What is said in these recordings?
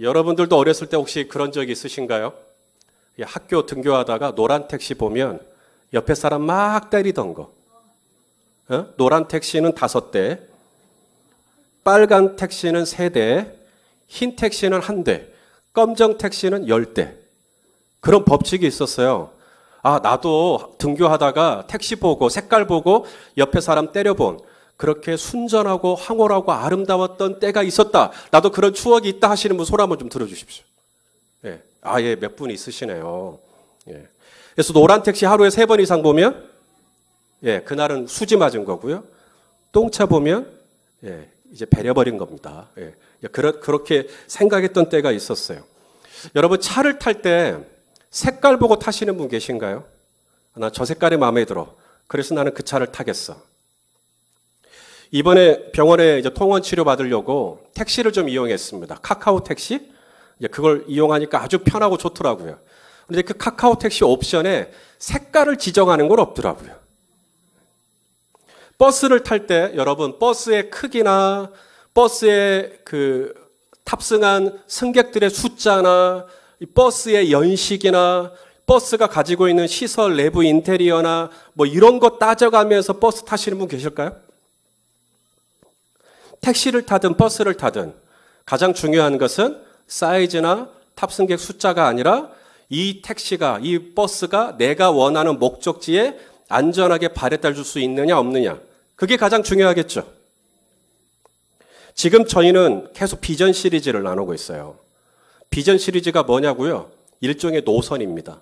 여러분들도 어렸을 때 혹시 그런 적이 있으신가요? 학교 등교하다가 노란 택시 보면 옆에 사람 막 때리던 거. 노란 택시는 5대, 빨간 택시는 3대, 흰 택시는 1대, 검정 택시는 10대. 그런 법칙이 있었어요. 나도 등교하다가 택시 보고 색깔 보고 옆에 사람 때려본 그렇게 순전하고 황홀하고 아름다웠던 때가 있었다. 나도 그런 추억이 있다 하시는 분 손 한번 좀 들어주십시오. 예. 예, 몇 분 있으시네요. 예. 그래서 노란 택시 하루에 3번 이상 보면, 그날은 수지 맞은 거고요. 똥차 보면, 이제 배려버린 겁니다. 예. 그렇게 생각했던 때가 있었어요. 여러분, 차를 탈 때 색깔 보고 타시는 분 계신가요? 나 저 색깔이 마음에 들어. 그래서 나는 그 차를 타겠어. 이번에 병원에 이제 통원 치료 받으려고 택시를 좀 이용했습니다. 카카오 택시? 그걸 이용하니까 아주 편하고 좋더라고요. 그런데 그 카카오 택시 옵션에 색깔을 지정하는 건 없더라고요. 버스를 탈 때 여러분 버스의 크기나 버스의 그 탑승한 승객들의 숫자나 버스의 연식이나 버스가 가지고 있는 시설 내부 인테리어나 뭐 이런 거 따져가면서 버스 타시는 분 계실까요? 택시를 타든 버스를 타든 가장 중요한 것은 사이즈나 탑승객 숫자가 아니라 이 택시가, 이 버스가 내가 원하는 목적지에 안전하게 발에달 줄 수 있느냐 없느냐. 그게 가장 중요하겠죠. 지금 저희는 계속 비전 시리즈를 나누고 있어요. 비전 시리즈가 뭐냐고요? 일종의 노선입니다.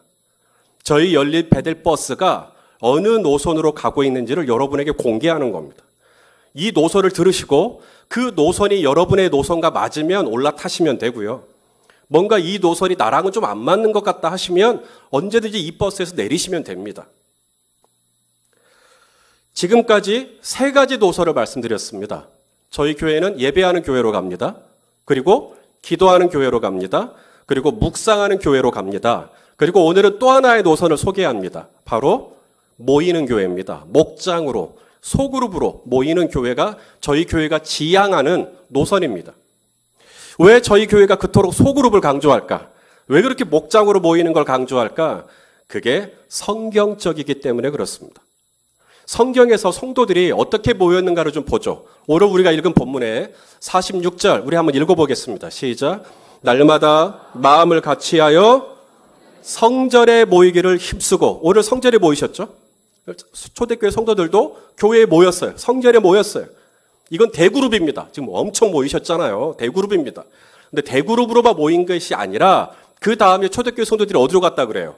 저희 열린 배들 버스가 어느 노선으로 가고 있는지를 여러분에게 공개하는 겁니다. 이 노선을 들으시고 그 노선이 여러분의 노선과 맞으면 올라타시면 되고요. 뭔가 이 노선이 나랑은 좀 안 맞는 것 같다 하시면 언제든지 이 버스에서 내리시면 됩니다. 지금까지 3가지 노선을 말씀드렸습니다. 저희 교회는 예배하는 교회로 갑니다. 그리고 기도하는 교회로 갑니다. 그리고 묵상하는 교회로 갑니다. 그리고 오늘은 또 하나의 노선을 소개합니다. 바로 모이는 교회입니다. 목장으로, 소그룹으로 모이는 교회가 저희 교회가 지향하는 노선입니다. 왜 저희 교회가 그토록 소그룹을 강조할까? 왜 그렇게 목장으로 모이는 걸 강조할까? 그게 성경적이기 때문에 그렇습니다. 성경에서 성도들이 어떻게 모였는가를 좀 보죠. 오늘 우리가 읽은 본문에 46절 우리 한번 읽어보겠습니다. 시작. 날마다 마음을 같이하여 성전에 모이기를 힘쓰고. 오늘 성전에 모이셨죠? 초대교회 성도들도 교회에 모였어요. 성전에 모였어요. 이건 대그룹입니다. 지금 엄청 모이셨잖아요. 대그룹입니다. 근데 대그룹으로만 모인 것이 아니라 그 다음에 초대교회 성도들이 어디로 갔다 그래요?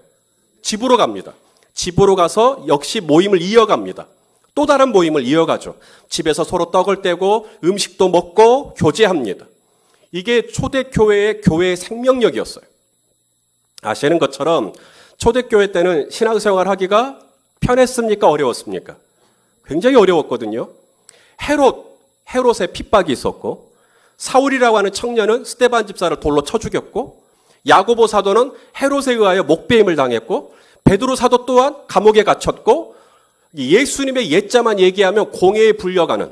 집으로 갑니다. 집으로 가서 역시 모임을 이어갑니다. 또 다른 모임을 이어가죠. 집에서 서로 떡을 떼고 음식도 먹고 교제합니다. 이게 초대교회의 교회의 생명력이었어요. 아시는 것처럼 초대교회 때는 신앙생활 하기가 편했습니까? 어려웠습니까? 굉장히 어려웠거든요. 헤롯의 핍박이 있었고, 사울이라고 하는 청년은 스데반 집사를 돌로 쳐 죽였고, 야고보 사도는 헤롯에 의하여 목배임을 당했고, 베드로 사도 또한 감옥에 갇혔고, 예수님의 옛자만 얘기하면 공회에 불려가는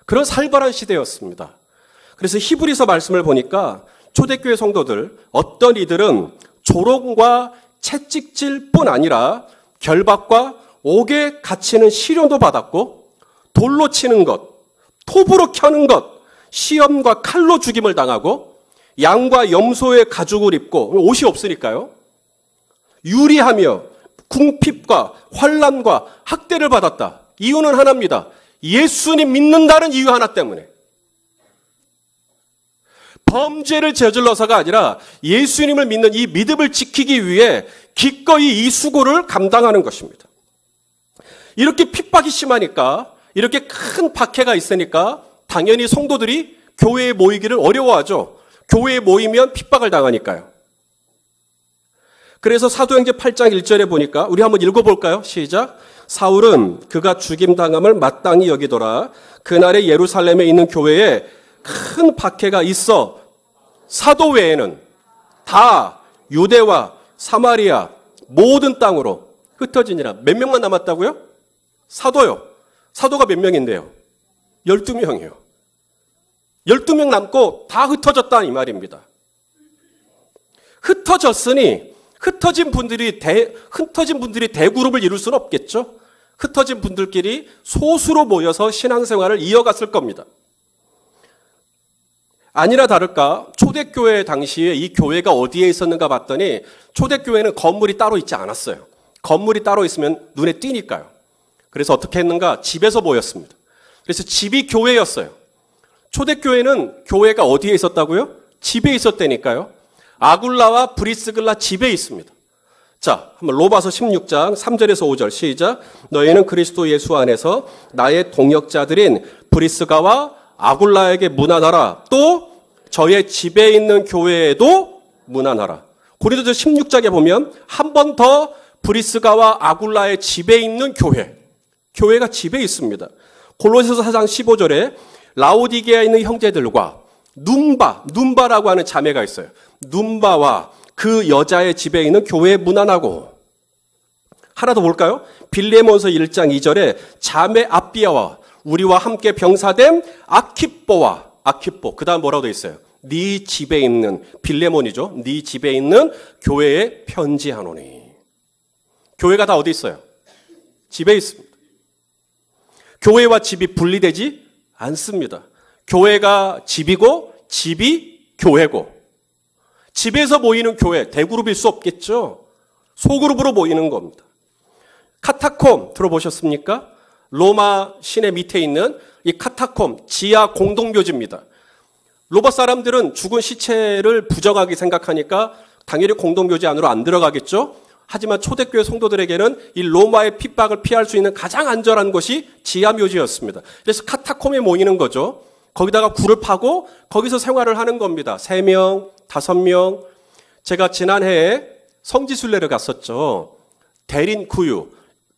그런 살벌한 시대였습니다. 그래서 히브리서 말씀을 보니까 초대교회 성도들 어떤 이들은 조롱과 채찍질 뿐 아니라 결박과 옥에 갇히는 시련도 받았고, 돌로 치는 것, 톱으로 켜는 것, 시험과 칼로 죽임을 당하고, 양과 염소의 가죽을 입고, 옷이 없으니까요, 유리하며 궁핍과 환난과 학대를 받았다. 이유는 하나입니다. 예수님 믿는다는 이유 하나 때문에. 범죄를 저질러서가 아니라 예수님을 믿는 이 믿음을 지키기 위해 기꺼이 이 수고를 감당하는 것입니다. 이렇게 핍박이 심하니까, 이렇게 큰 박해가 있으니까 당연히 성도들이 교회에 모이기를 어려워하죠. 교회에 모이면 핍박을 당하니까요. 그래서 사도행전 8장 1절에 보니까 우리 한번 읽어볼까요? 시작. 사울은 그가 죽임당함을 마땅히 여기더라. 그날에 예루살렘에 있는 교회에 큰 박해가 있어 사도 외에는 다 유대와 사마리아 모든 땅으로 흩어지니라. 몇 명만 남았다고요? 사도요. 사도가 몇 명인데요? 12명이요. 12명 남고 다 흩어졌다 이 말입니다. 흩어졌으니 흩어진 분들이 대그룹을 이룰 수는 없겠죠. 흩어진 분들끼리 소수로 모여서 신앙생활을 이어갔을 겁니다. 아니나 다를까 초대교회 당시에 이 교회가 어디에 있었는가 봤더니 초대교회는 건물이 따로 있지 않았어요. 건물이 따로 있으면 눈에 띄니까요. 그래서 어떻게 했는가? 집에서 모였습니다. 그래서 집이 교회였어요. 초대교회는 교회가 어디에 있었다고요? 집에 있었다니까요. 아굴라와 브리스글라 집에 있습니다. 자, 한번 로마서 16장 3절에서 5절 시작. 너희는 그리스도 예수 안에서 나의 동역자들인 브리스가와 아굴라에게 문안하라. 또 저의 집에 있는 교회에도 문안하라. 고린도서 16장에 보면 한 번 더 브리스가와 아굴라의 집에 있는 교회가 집에 있습니다. 골로새서 4장 15절에 라오디게아에 있는 형제들과 눈바라고 하는 자매가 있어요. 눈바와 그 여자의 집에 있는 교회에 문안하고. 하나 더 볼까요? 빌레몬서 1장 2절에 자매 아비아와 우리와 함께 병사된 아키뽀. 그 다음 뭐라고 되어 있어요? 네 집에 있는, 빌레몬이죠. 네 집에 있는 교회에 편지하노니. 교회가 다 어디 있어요? 집에 있습니다. 교회와 집이 분리되지 않습니다. 교회가 집이고 집이 교회고, 집에서 모이는 교회, 대그룹일 수 없겠죠. 소그룹으로 모이는 겁니다. 카타콤 들어보셨습니까? 로마 시내 밑에 있는 이 카타콤, 지하 공동묘지입니다. 로마 사람들은 죽은 시체를 부정하게 생각하니까 당연히 공동묘지 안으로 안 들어가겠죠. 하지만 초대교회 성도들에게는 이 로마의 핍박을 피할 수 있는 가장 안전한 곳이 지하묘지였습니다. 그래서 카타콤에 모이는 거죠. 거기다가 굴을 파고 거기서 생활을 하는 겁니다. 3명, 5명. 제가 지난해에 성지순례를 갔었죠. 데린쿠유,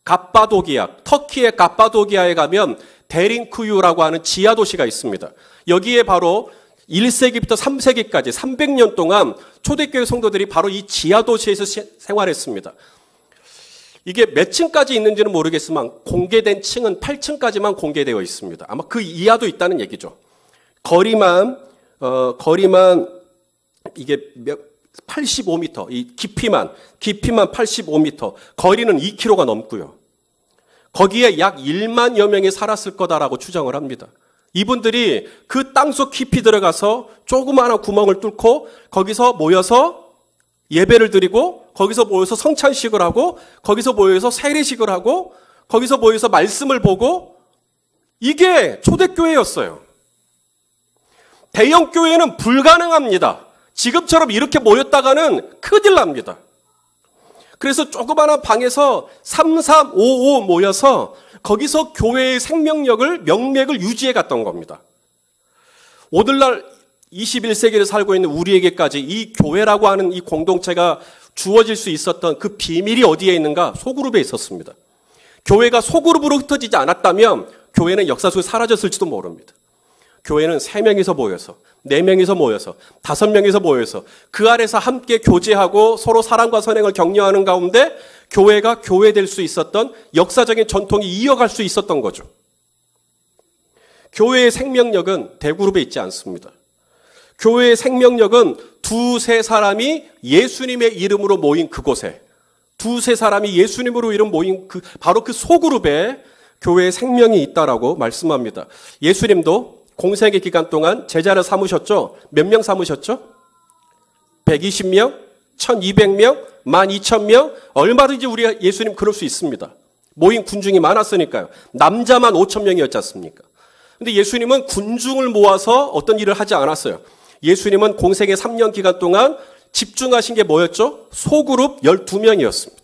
갑바도기아, 터키의 갑바도기아에 가면 데린쿠유라고 하는 지하 도시가 있습니다. 여기에 바로 1세기부터 3세기까지 300년 동안 초대교회 성도들이 바로 이 지하 도시에서 생활했습니다. 이게 몇 층까지 있는지는 모르겠지만 공개된 층은 8층까지만 공개되어 있습니다. 아마 그 이하도 있다는 얘기죠. 거리만 이게 85m, 이 깊이만 85m, 거리는 2km가 넘고요. 거기에 약 1만여 명이 살았을 거다라고 추정을 합니다. 이분들이 그 땅속 깊이 들어가서 조그마한 구멍을 뚫고 거기서 모여서 예배를 드리고, 거기서 모여서 성찬식을 하고, 거기서 모여서 세례식을 하고, 거기서 모여서 말씀을 보고, 이게 초대교회였어요. 대형교회는 불가능합니다. 지금처럼 이렇게 모였다가는 큰일 납니다. 그래서 조그마한 방에서 3355 모여서 거기서 교회의 생명력을, 명맥을 유지해 갔던 겁니다. 오늘날 21세기를 살고 있는 우리에게까지 이 교회라고 하는 이 공동체가 주어질 수 있었던 그 비밀이 어디에 있는가? 소그룹에 있었습니다. 교회가 소그룹으로 흩어지지 않았다면 교회는 역사 속에 사라졌을지도 모릅니다. 교회는 3명이서 모여서, 4명이서 모여서, 5명이서 모여서 그 아래서 함께 교제하고 서로 사랑과 선행을 격려하는 가운데 교회가 교회될 수 있었던 역사적인 전통이 이어갈 수 있었던 거죠. 교회의 생명력은 대그룹에 있지 않습니다. 교회의 생명력은 2-3 사람이 예수님의 이름으로 모인 그곳에, 2-3 사람이 예수님으로 이름 모인 바로 그 소그룹에 교회의 생명이 있다라고 말씀합니다. 예수님도 공생의 기간 동안 제자를 삼으셨죠? 몇 명 삼으셨죠? 120명, 1200명, 12,000명, 얼마든지 우리 예수님 그럴 수 있습니다. 모인 군중이 많았으니까요. 남자만 5,000명이었지 않습니까? 근데 예수님은 군중을 모아서 어떤 일을 하지 않았어요. 예수님은 공생의 3년 기간 동안 집중하신 게 뭐였죠? 소그룹 12명이었습니다.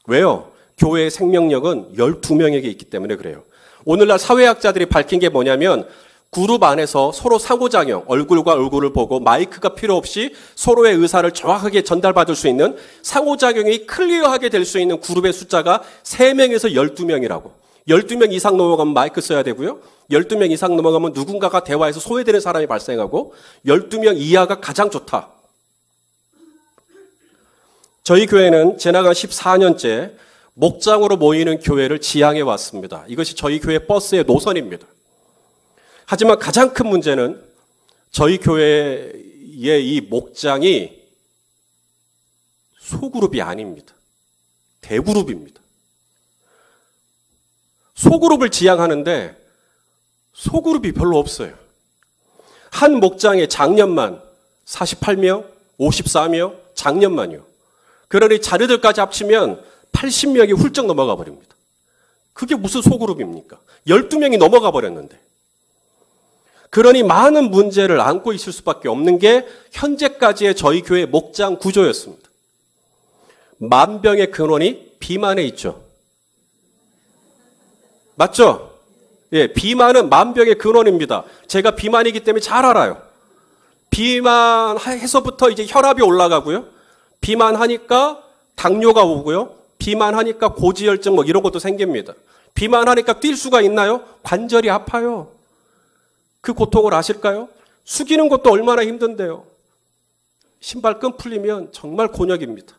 왜요? 교회의 생명력은 12명에게 있기 때문에 그래요. 오늘날 사회학자들이 밝힌 게 뭐냐면 그룹 안에서 서로 상호작용, 얼굴과 얼굴을 보고 마이크가 필요 없이 서로의 의사를 정확하게 전달받을 수 있는 상호작용이 클리어하게 될 수 있는 그룹의 숫자가 3명에서 12명이라고. 12명 이상 넘어가면 마이크 써야 되고요. 12명 이상 넘어가면 누군가가 대화에서 소외되는 사람이 발생하고 12명 이하가 가장 좋다. 저희 교회는 지나간 14년째 목장으로 모이는 교회를 지향해 왔습니다. 이것이 저희 교회 버스의 노선입니다. 하지만 가장 큰 문제는 저희 교회의 이 목장이 소그룹이 아닙니다. 대그룹입니다. 소그룹을 지향하는데 소그룹이 별로 없어요. 한 목장에 작년만 48명, 54명, 작년만요. 그러니 자녀들까지 합치면 80명이 훌쩍 넘어가 버립니다. 그게 무슨 소그룹입니까? 12명이 넘어가 버렸는데. 그러니 많은 문제를 안고 있을 수밖에 없는 게 현재까지의 저희 교회 목장 구조였습니다. 만병의 근원이 비만에 있죠. 맞죠? 예, 비만은 만병의 근원입니다. 제가 비만이기 때문에 잘 알아요. 비만해서부터 이제 혈압이 올라가고요. 비만하니까 당뇨가 오고요. 비만하니까 고지혈증 뭐 이런 것도 생깁니다. 비만하니까 뛸 수가 있나요? 관절이 아파요. 그 고통을 아실까요? 숙이는 것도 얼마나 힘든데요. 신발끈 풀리면 정말 곤욕입니다.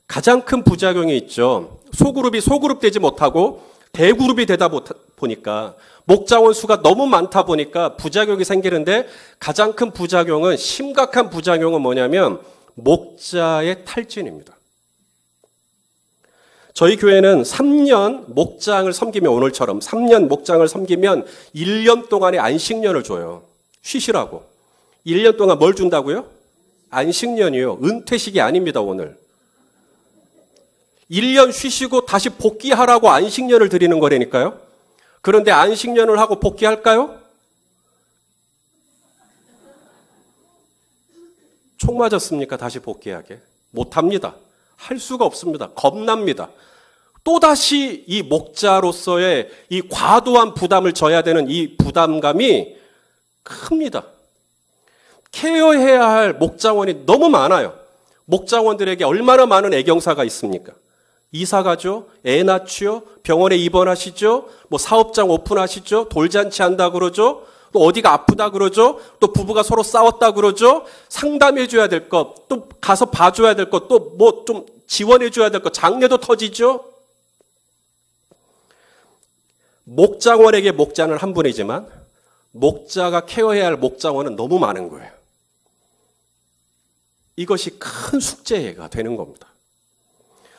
가장 큰 부작용이 있죠. 소그룹이 소그룹 되지 못하고 대그룹이 되다 보니까 목장원 수가 너무 많다 보니까 부작용이 생기는데 가장 큰 부작용은 심각한 부작용은 뭐냐면 목자의 탈진입니다. 저희 교회는 3년 목장을 섬기면 오늘처럼 3년 목장을 섬기면 1년 동안의 안식년을 줘요. 쉬시라고. 1년 동안 뭘 준다고요? 안식년이요. 은퇴식이 아닙니다, 오늘. 1년 쉬시고 다시 복귀하라고 안식년을 드리는 거라니까요. 그런데 안식년을 하고 복귀할까요? 총 맞았습니까? 다시 복귀하게? 못합니다. 할 수가 없습니다. 겁납니다. 또다시 이 목자로서의 이 과도한 부담을 져야 되는 이 부담감이 큽니다. 케어해야 할 목장원이 너무 많아요. 목장원들에게 얼마나 많은 애경사가 있습니까? 이사 가죠? 애 낳지요? 병원에 입원하시죠? 뭐 사업장 오픈하시죠? 돌잔치 한다 그러죠? 또 어디가 아프다 그러죠? 또 부부가 서로 싸웠다 그러죠? 상담해줘야 될 것, 또 가서 봐줘야 될 것, 또 뭐 좀 지원해줘야 될 것, 장례도 터지죠? 목장원에게 목자는 한 분이지만 목자가 케어해야 할 목장원은 너무 많은 거예요. 이것이 큰 숙제가 되는 겁니다.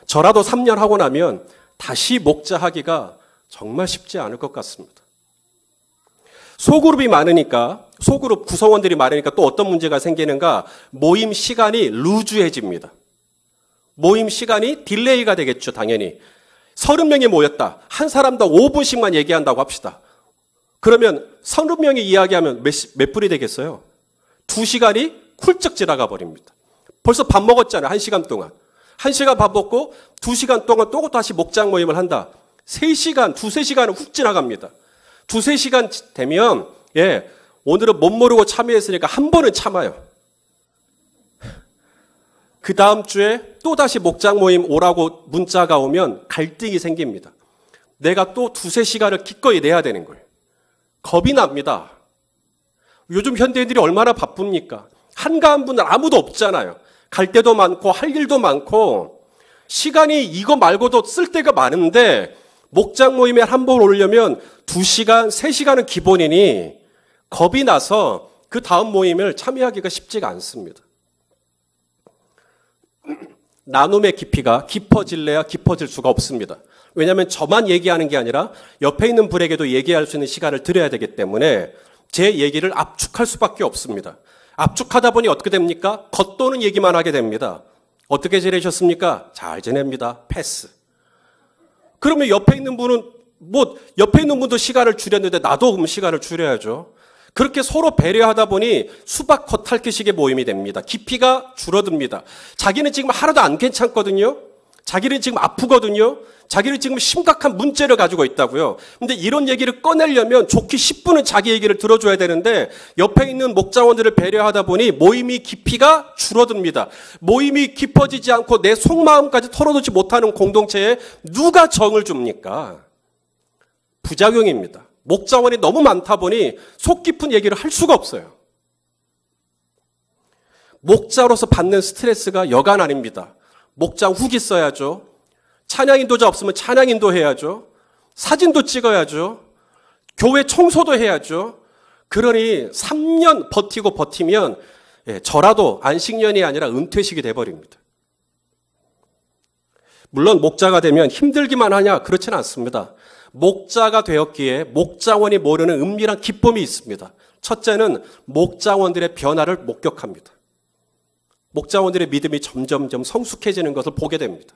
저라도 3년 하고 나면 다시 목자하기가 정말 쉽지 않을 것 같습니다. 소그룹이 많으니까, 소그룹 구성원들이 많으니까 또 어떤 문제가 생기는가? 모임 시간이 루즈해집니다. 모임 시간이 딜레이가 되겠죠, 당연히. 30명이 모였다. 한 사람당 5분씩만 얘기한다고 합시다. 그러면 30명이 이야기하면 몇 분이 되겠어요? 2시간이 훌쩍 지나가 버립니다. 벌써 밥 먹었잖아요, 1시간 동안. 1시간 밥 먹고 2시간 동안 또 다시 목장 모임을 한다. 3시간, 2-3시간은 훅 지나갑니다. 2-3시간 되면, 예, 오늘은 못 모르고 참여했으니까 한 번은 참아요. 그 다음 주에 또 다시 목장 모임 오라고 문자가 오면 갈등이 생깁니다. 내가 또 2-3시간을 기꺼이 내야 되는 거예요. 겁이 납니다. 요즘 현대인들이 얼마나 바쁩니까? 한가한 분은 아무도 없잖아요. 갈 데도 많고 할 일도 많고 시간이 이거 말고도 쓸 데가 많은데 목장 모임에 한 번 오려면 2시간, 3시간은 기본이니 겁이 나서 그 다음 모임을 참여하기가 쉽지가 않습니다. 나눔의 깊이가 깊어질래야 깊어질 수가 없습니다. 왜냐하면 저만 얘기하는 게 아니라 옆에 있는 분에게도 얘기할 수 있는 시간을 드려야 되기 때문에 제 얘기를 압축할 수밖에 없습니다. 압축하다 보니 어떻게 됩니까? 겉도는 얘기만 하게 됩니다. 어떻게 지내셨습니까? 잘 지냅니다. 패스. 그러면 옆에 있는 분은 옆에 있는 분도 시간을 줄였는데 나도 그럼 시간을 줄여야죠. 그렇게 서로 배려하다 보니 수박 겉핥기식의 모임이 됩니다. 깊이가 줄어듭니다. 자기는 지금 하나도 안 괜찮거든요. 자기는 지금 아프거든요. 자기는 지금 심각한 문제를 가지고 있다고요. 근데 이런 얘기를 꺼내려면 좋게 10분은 자기 얘기를 들어줘야 되는데 옆에 있는 목장원들을 배려하다 보니 모임이 깊이가 줄어듭니다. 모임이 깊어지지 않고 내 속마음까지 털어놓지 못하는 공동체에 누가 정을 줍니까? 부작용입니다. 목장원이 너무 많다 보니 속 깊은 얘기를 할 수가 없어요. 목자로서 받는 스트레스가 여간 아닙니다. 목장 후기 써야죠. 찬양 인도자 없으면 찬양 인도해야죠. 사진도 찍어야죠. 교회 청소도 해야죠. 그러니 3년 버티면 저라도 안식년이 아니라 은퇴식이 돼버립니다. 물론 목자가 되면 힘들기만 하냐? 그렇지는 않습니다. 목자가 되었기에 목자원이 모르는 은밀한 기쁨이 있습니다. 첫째는 목자원들의 변화를 목격합니다. 목자원들의 믿음이 점점점 성숙해지는 것을 보게 됩니다.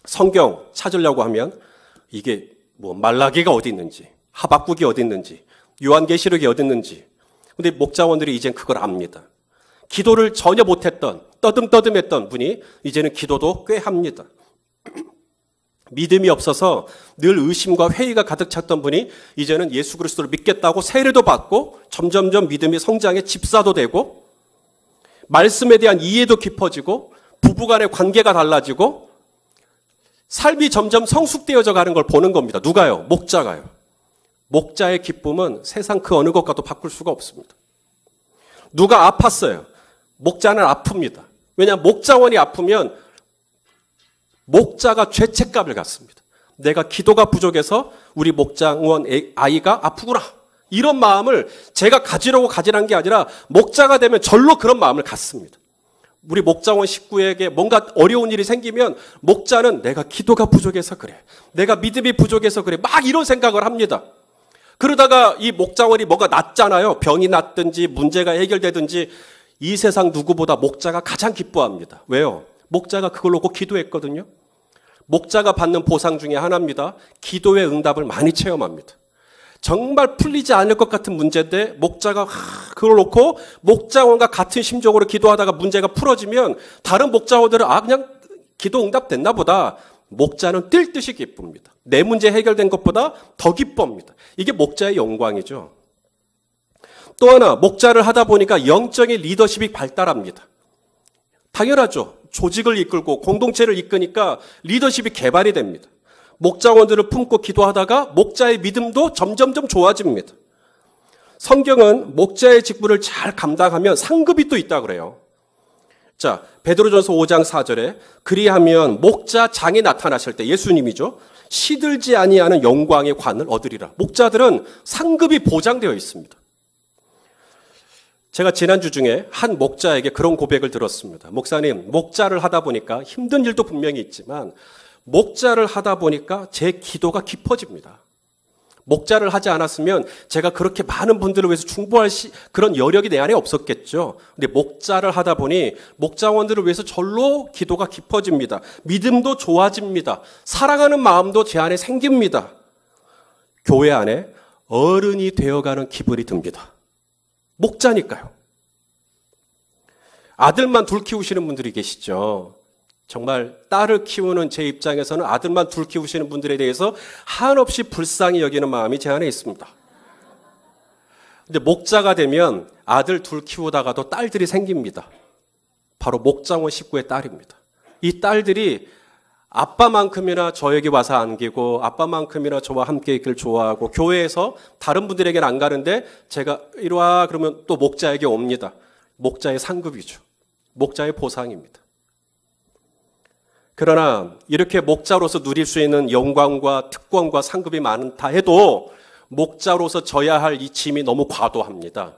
성경 찾으려고 하면 이게 말라기가 어디 있는지, 하박국이 어디 있는지, 요한계시록이 어디 있는지. 근데 목자원들이 이젠 그걸 압니다. 기도를 전혀 못했던, 떠듬떠듬했던 분이 이제는 기도도 꽤 합니다. 믿음이 없어서 늘 의심과 회의가 가득 찼던 분이 이제는 예수 그리스도를 믿겠다고 세례도 받고 점점점 믿음이 성장해 집사도 되고 말씀에 대한 이해도 깊어지고 부부간의 관계가 달라지고 삶이 점점 성숙되어져 가는 걸 보는 겁니다. 누가요? 목자가요. 목자의 기쁨은 세상 그 어느 것과도 바꿀 수가 없습니다. 누가 아팠어요? 목자는 아픕니다. 왜냐하면 목자원이 아프면 목자가 죄책감을 갖습니다. 내가 기도가 부족해서 우리 목자원 아이가 아프구나. 이런 마음을 제가 가지려고 가지란 게 아니라 목자가 되면 절로 그런 마음을 갖습니다. 우리 목자원 식구에게 뭔가 어려운 일이 생기면 목자는 내가 기도가 부족해서 그래. 내가 믿음이 부족해서 그래. 막 이런 생각을 합니다. 그러다가 이 목자원이 뭐가 낫잖아요. 병이 낫든지 문제가 해결되든지 이 세상 누구보다 목자가 가장 기뻐합니다. 왜요? 목자가 그걸 놓고 기도했거든요. 목자가 받는 보상 중에 하나입니다. 기도의 응답을 많이 체험합니다. 정말 풀리지 않을 것 같은 문제인데 목자가 그걸 놓고 목자원과 같은 심정으로 기도하다가 문제가 풀어지면 다른 목자원들은 그냥 기도 응답 됐나 보다. 목자는 뛸 듯이 기쁩니다. 내 문제 해결된 것보다 더 기쁩니다. 이게 목자의 영광이죠. 또 하나 목자를 하다 보니까 영적인 리더십이 발달합니다. 당연하죠. 조직을 이끌고 공동체를 이끄니까 리더십이 개발이 됩니다. 목자원들을 품고 기도하다가 목자의 믿음도 점점점 좋아집니다. 성경은 목자의 직분을 잘 감당하면 상급이 또 있다고 그래요. 자, 베드로전서 5장 4절에 그리하면 목자 장이 나타나실 때 예수님이죠. 시들지 아니하는 영광의 관을 얻으리라. 목자들은 상급이 보장되어 있습니다. 제가 지난주 중에 한 목자에게 그런 고백을 들었습니다. 목사님, 목자를 하다 보니까 힘든 일도 분명히 있지만 목자를 하다 보니까 제 기도가 깊어집니다. 목자를 하지 않았으면 제가 그렇게 많은 분들을 위해서 중보할 그런 여력이 내 안에 없었겠죠. 근데 목자를 하다 보니 목자원들을 위해서 절로 기도가 깊어집니다. 믿음도 좋아집니다. 사랑하는 마음도 제 안에 생깁니다. 교회 안에 어른이 되어가는 기분이 듭니다. 목자니까요. 아들만 둘 키우시는 분들이 계시죠. 정말 딸을 키우는 제 입장에서는 아들만 둘 키우시는 분들에 대해서 한없이 불쌍히 여기는 마음이 제 안에 있습니다. 근데 목자가 되면 아들 둘 키우다가도 딸들이 생깁니다. 바로 목장원 식구의 딸입니다. 이 딸들이 아빠만큼이나 저에게 와서 안기고 아빠만큼이나 저와 함께 있기를 좋아하고 교회에서 다른 분들에게는 안 가는데 제가 이리 와 그러면 또 목자에게 옵니다. 목자의 상급이죠. 목자의 보상입니다. 그러나 이렇게 목자로서 누릴 수 있는 영광과 특권과 상급이 많다 해도 목자로서 져야 할 이 짐이 너무 과도합니다.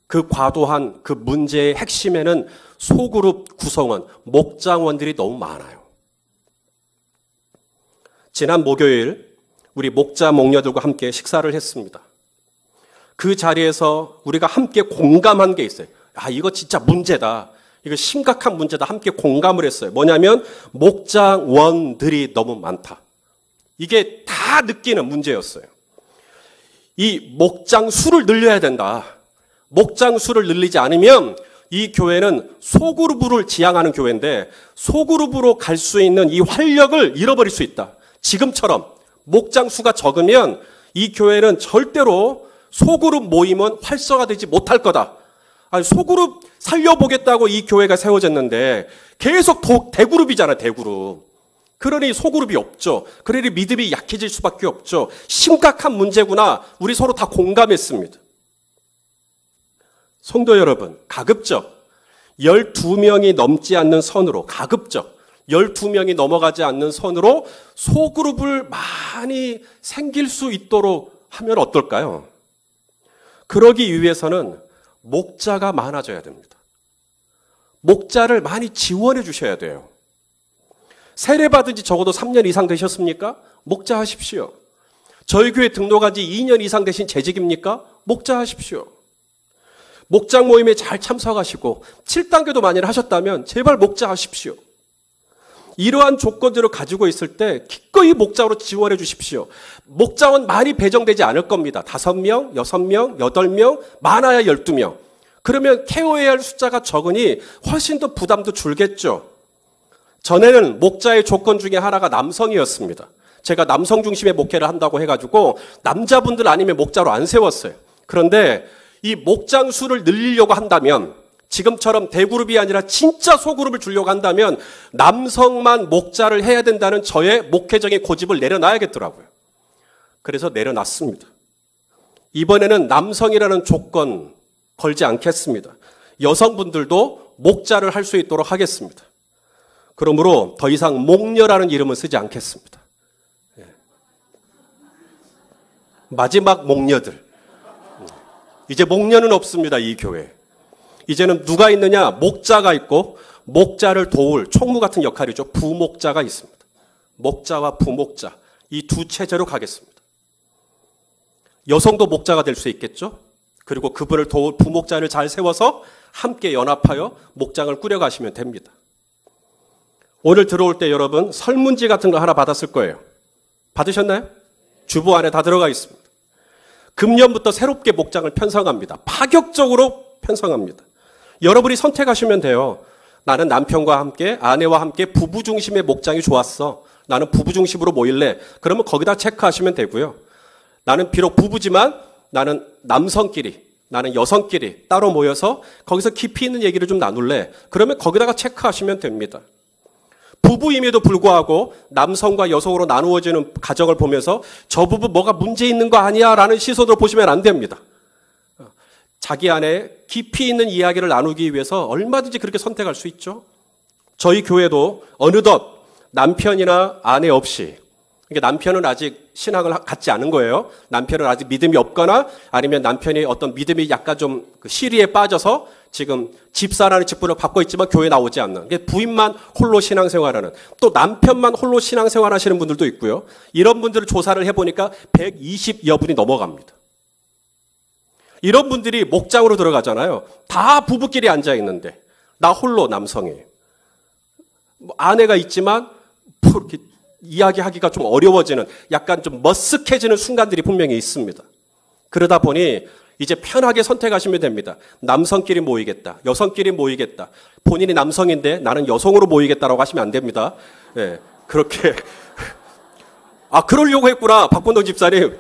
그 과도한 그 문제의 핵심에는 소그룹 구성원, 목장원들이 너무 많아요. 지난 목요일 우리 목자 목녀들과 함께 식사를 했습니다. 그 자리에서 우리가 함께 공감한 게 있어요. 이거 진짜 문제다. 이거 심각한 문제다. 함께 공감을 했어요. 뭐냐면 목장원들이 너무 많다. 이게 다 느끼는 문제였어요. 이 목장 수를 늘려야 된다. 목장 수를 늘리지 않으면 이 교회는 소그룹을 지향하는 교회인데 소그룹으로 갈 수 있는 이 활력을 잃어버릴 수 있다. 지금처럼 목장 수가 적으면 이 교회는 절대로 소그룹 모임은 활성화되지 못할 거다. 소그룹 살려보겠다고 이 교회가 세워졌는데 계속 대그룹이잖아, 대그룹. 그러니 소그룹이 없죠. 그러니 믿음이 약해질 수밖에 없죠. 심각한 문제구나. 우리 서로 다 공감했습니다. 성도 여러분, 가급적 12명이 넘지 않는 선으로 가급적 12명이 넘어가지 않는 선으로 소그룹을 많이 생길 수 있도록 하면 어떨까요? 그러기 위해서는 목자가 많아져야 됩니다. 목자를 많이 지원해 주셔야 돼요. 세례받은 지 적어도 3년 이상 되셨습니까? 목자 하십시오. 저희 교회 등록한 지 2년 이상 되신 재직입니까? 목자 하십시오. 목장 모임에 잘 참석하시고 7단계도 만일 하셨다면 제발 목자 하십시오. 이러한 조건들을 가지고 있을 때 기꺼이 목자로 지원해 주십시오. 목자원 많이 배정되지 않을 겁니다. 5명, 6명, 8명, 많아야 12명. 그러면 케어해야 할 숫자가 적으니 훨씬 더 부담도 줄겠죠. 전에는 목자의 조건 중에 하나가 남성이었습니다. 제가 남성 중심의 목회를 한다고 해가지고 남자분들 아니면 목자로 안 세웠어요. 그런데 이 목장 수를 늘리려고 한다면 지금처럼 대그룹이 아니라 진짜 소그룹을 주려고 한다면 남성만 목자를 해야 된다는 저의 목회적인 고집을 내려놔야겠더라고요. 그래서 내려놨습니다. 이번에는 남성이라는 조건 걸지 않겠습니다. 여성분들도 목자를 할 수 있도록 하겠습니다. 그러므로 더 이상 목녀라는 이름은 쓰지 않겠습니다. 마지막 목녀들. 이제 목녀는 없습니다, 이 교회. 이제는 누가 있느냐? 목자가 있고 목자를 도울 총무 같은 역할이죠. 부목자가 있습니다. 목자와 부목자, 이 두 체제로 가겠습니다. 여성도 목자가 될 수 있겠죠. 그리고 그분을 도울 부목자를 잘 세워서 함께 연합하여 목장을 꾸려가시면 됩니다. 오늘 들어올 때 여러분 설문지 같은 거 하나 받았을 거예요. 받으셨나요? 주보 안에 다 들어가 있습니다. 금년부터 새롭게 목장을 편성합니다. 파격적으로 편성합니다. 여러분이 선택하시면 돼요. 나는 남편과 함께, 아내와 함께 부부 중심의 목장이 좋았어. 나는 부부 중심으로 모일래. 그러면 거기다 체크하시면 되고요. 나는 비록 부부지만 나는 남성끼리, 나는 여성끼리 따로 모여서 거기서 깊이 있는 얘기를 좀 나눌래. 그러면 거기다가 체크하시면 됩니다. 부부임에도 불구하고 남성과 여성으로 나누어지는 가정을 보면서 저 부부 뭐가 문제 있는 거 아니야? 라는 시선으로 보시면 안 됩니다. 자기 안에 깊이 있는 이야기를 나누기 위해서 얼마든지 그렇게 선택할 수 있죠. 저희 교회도 어느덧 남편이나 아내 없이, 그러니까 남편은 아직 신앙을 갖지 않은 거예요. 남편은 아직 믿음이 없거나 아니면 남편이 어떤 믿음이 약간 좀 시리에 빠져서 지금 집사라는 직분을 받고 있지만 교회에 나오지 않는, 부인만 홀로 신앙생활하는, 또 남편만 홀로 신앙생활하시는 분들도 있고요. 이런 분들을 조사를 해보니까 120여 분이 넘어갑니다. 이런 분들이 목장으로 들어가잖아요. 다 부부끼리 앉아 있는데 나 홀로 남성이에요. 아내가 있지만 이렇게 이야기하기가 좀 어려워지는, 약간 좀 머쓱해지는 순간들이 분명히 있습니다. 그러다 보니 이제 편하게 선택하시면 됩니다. 남성끼리 모이겠다, 여성끼리 모이겠다. 본인이 남성인데 나는 여성으로 모이겠다라고 하시면 안 됩니다. 네, 그렇게 그러려고 했구나, 박본동 집사님.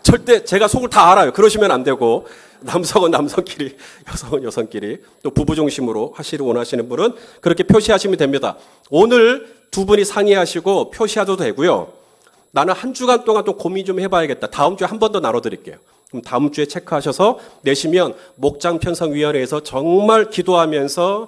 절대 제가 속을 다 알아요. 그러시면 안 되고, 남성은 남성끼리, 여성은 여성끼리, 또 부부 중심으로 하시를 원하시는 분은 그렇게 표시하시면 됩니다. 오늘 두 분이 상의하시고 표시하셔도 되고요. 나는 한 주간 동안 또 고민 좀 해봐야겠다. 다음 주에 한 번 더 나눠드릴게요. 그럼 다음 주에 체크하셔서 내시면 목장 편성위원회에서 정말 기도하면서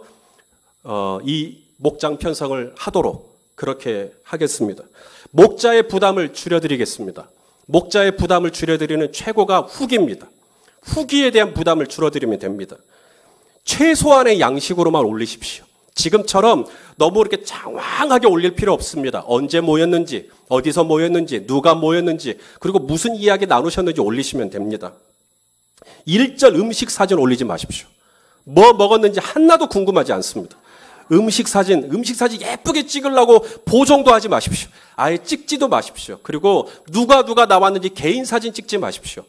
이 목장 편성을 하도록 그렇게 하겠습니다. 목자의 부담을 줄여드리겠습니다. 목자의 부담을 줄여드리는 최고가 후기입니다. 후기에 대한 부담을 줄여드리면 됩니다. 최소한의 양식으로만 올리십시오. 지금처럼 너무 이렇게 장황하게 올릴 필요 없습니다. 언제 모였는지, 어디서 모였는지, 누가 모였는지, 그리고 무슨 이야기 나누셨는지 올리시면 됩니다. 일절 음식 사진 올리지 마십시오. 뭐 먹었는지 하나도 궁금하지 않습니다. 음식 사진 예쁘게 찍으려고 보정도 하지 마십시오. 아예 찍지도 마십시오. 그리고 누가 나왔는지 개인 사진 찍지 마십시오.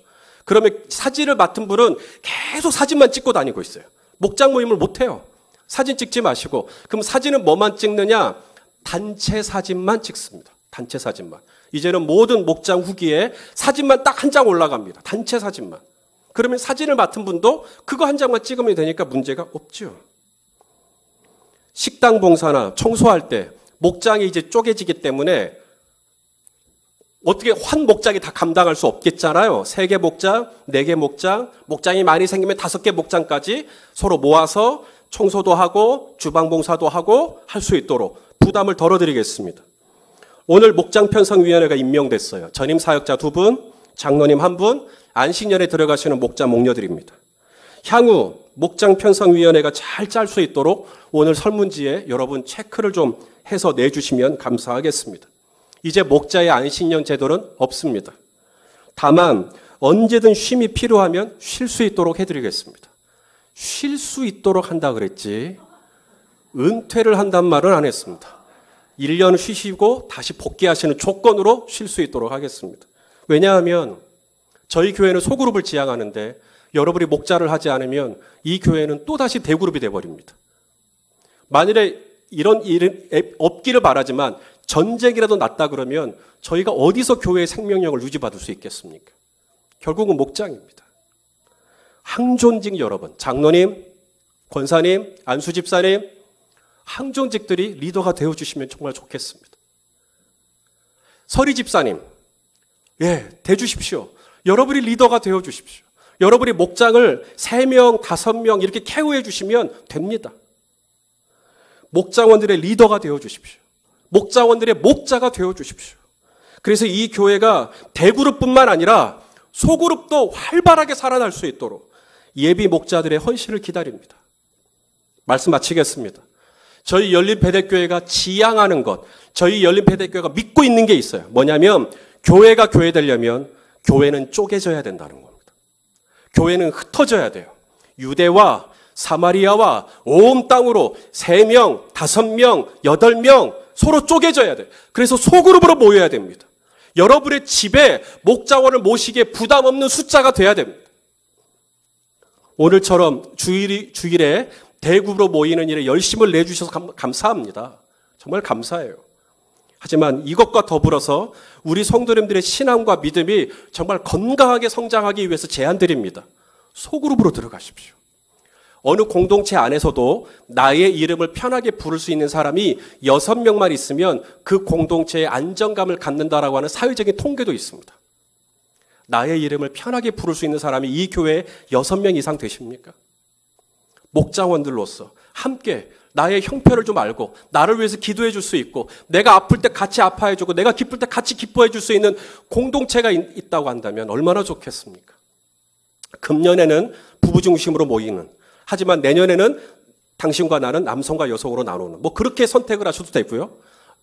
그러면 사진을 맡은 분은 계속 사진만 찍고 다니고 있어요. 목장 모임을 못해요. 사진 찍지 마시고. 그럼 사진은 뭐만 찍느냐? 단체 사진만 찍습니다. 단체 사진만. 이제는 모든 목장 후기에 사진만 딱 한 장 올라갑니다. 단체 사진만. 그러면 사진을 맡은 분도 그거 한 장만 찍으면 되니까 문제가 없죠. 식당 봉사나 청소할 때 목장이 이제 쪼개지기 때문에 어떻게 한 목장이 다 감당할 수 없겠잖아요. 3개 목장, 4개 목장, 목장이 많이 생기면 5개 목장까지 서로 모아서 청소도 하고 주방 봉사도 하고 할 수 있도록 부담을 덜어드리겠습니다. 오늘 목장편성위원회가 임명됐어요. 전임 사역자 2분, 장로님 1분, 안식년에 들어가시는 목자 목녀들입니다. 향후 목장편성위원회가 잘 짤 수 있도록 오늘 설문지에 여러분 체크를 좀 해서 내주시면 감사하겠습니다. 이제 목자의 안식년 제도는 없습니다. 다만 언제든 쉼이 필요하면 쉴 수 있도록 해드리겠습니다. 쉴 수 있도록 한다 그랬지 은퇴를 한단 말은 안 했습니다. 1년 쉬시고 다시 복귀하시는 조건으로 쉴 수 있도록 하겠습니다. 왜냐하면 저희 교회는 소그룹을 지향하는데 여러분이 목자를 하지 않으면 이 교회는 또다시 대그룹이 돼버립니다. 만일에 이런 일은 없기를 바라지만 전쟁이라도 났다 그러면 저희가 어디서 교회의 생명력을 유지받을 수 있겠습니까? 결국은 목장입니다. 항존직 여러분, 장로님, 권사님, 안수집사님, 항존직들이 리더가 되어주시면 정말 좋겠습니다. 서리집사님, 돼주십시오. 여러분이 리더가 되어주십시오. 여러분이 목장을 3명, 5명 이렇게 케어해 주시면 됩니다. 목장원들의 리더가 되어주십시오. 목장원들의 목자가 되어주십시오. 그래서 이 교회가 대그룹뿐만 아니라 소그룹도 활발하게 살아날 수 있도록 예비 목자들의 헌신을 기다립니다. 말씀 마치겠습니다. 저희 열린배대교회가 지향하는 것, 저희 열린배대교회가 믿고 있는 게 있어요. 뭐냐면 교회가 교회 되려면 교회는 쪼개져야 된다는 겁니다. 교회는 흩어져야 돼요. 유대와 사마리아와 온 땅으로 3명, 5명, 8명 서로 쪼개져야 돼요. 그래서 소그룹으로 모여야 됩니다. 여러분의 집에 목자원을 모시기에 부담 없는 숫자가 돼야 됩니다. 오늘처럼 주일에 대그룹으로 모이는 일에 열심을 내주셔서 감사합니다. 정말 감사해요. 하지만 이것과 더불어서 우리 성도님들의 신앙과 믿음이 정말 건강하게 성장하기 위해서 제안드립니다. 소그룹으로 들어가십시오. 어느 공동체 안에서도 나의 이름을 편하게 부를 수 있는 사람이 6명만 있으면 그 공동체에 안정감을 갖는다라고 하는 사회적인 통계도 있습니다. 나의 이름을 편하게 부를 수 있는 사람이 이 교회에 6명 이상 되십니까? 목장원들로서 함께 나의 형편을 좀 알고 나를 위해서 기도해 줄 수 있고 내가 아플 때 같이 아파해 주고 내가 기쁠 때 같이 기뻐해 줄 수 있는 공동체가 있다고 한다면 얼마나 좋겠습니까? 금년에는 부부 중심으로 모이는, 하지만 내년에는 당신과 나는 남성과 여성으로 나누는, 그렇게 선택을 하셔도 되고요.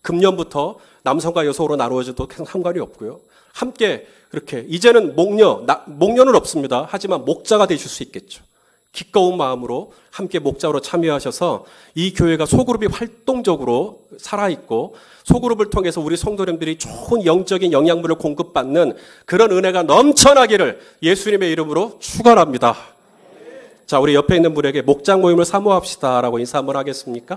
금년부터 남성과 여성으로 나누어져도 상관이 없고요. 함께 그렇게 이제는 목녀는 없습니다. 하지만 목자가 되실 수 있겠죠. 기꺼운 마음으로 함께 목자로 참여하셔서 이 교회가 소그룹이 활동적으로 살아있고 소그룹을 통해서 우리 성도님들이 좋은 영적인 영양분을 공급받는 그런 은혜가 넘쳐나기를 예수님의 이름으로 축원합니다. 자, 우리 옆에 있는 분에게 목장 모임을 사모합시다라고 인사 한번 하겠습니까?